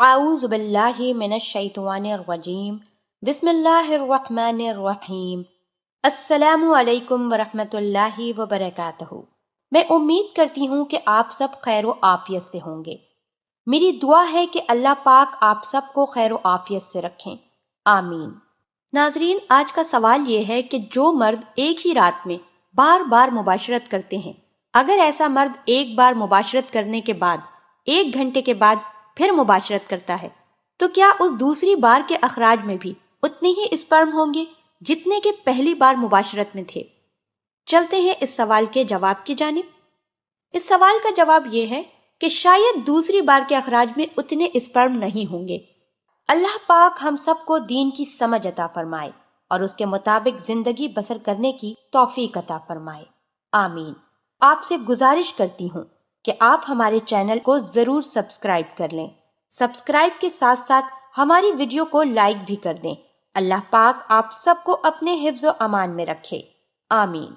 اعوذ باللہ من الشیطان الرجیم بسم اللہ الرحمن الرحیم السلام علیکم ورحمۃ اللہ وبرکاتہ۔ میں امید کرتی ہوں کہ آپ سب خیر و عافیت سے ہوں گے۔ میری دعا ہے کہ اللہ پاک آپ سب کو خیر و عافیت سے رکھیں، آمین۔ ناظرین، آج کا سوال یہ ہے کہ جو مرد ایک ہی رات میں بار بار مباشرت کرتے ہیں، اگر ایسا مرد ایک بار مباشرت کرنے کے بعد 1 گھنٹے کے بعد پھر مباشرت کرتا ہے تو کیا اس دوسری بار کے اخراج میں بھی اتنے ہی اسپرم ہوں گے جتنے کہ پہلی بار مباشرت میں تھے؟ چلتے ہیں اس سوال کے جواب کی جانب۔ اس سوال کا جواب یہ ہے کہ شاید دوسری بار کے اخراج میں اتنے اسپرم نہیں ہوں گے۔ اللہ پاک ہم سب کو دین کی سمجھ عطا فرمائے اور اس کے مطابق زندگی بسر کرنے کی توفیق عطا فرمائے، آمین۔ آپ سے گزارش کرتی ہوں کہ آپ ہمارے چینل کو ضرور سبسکرائب کر لیں۔ سبسکرائب کے ساتھ ساتھ ہماری ویڈیو کو لائک بھی کر دیں۔ اللہ پاک آپ سب کو اپنے حفظ و امان میں رکھے، آمین۔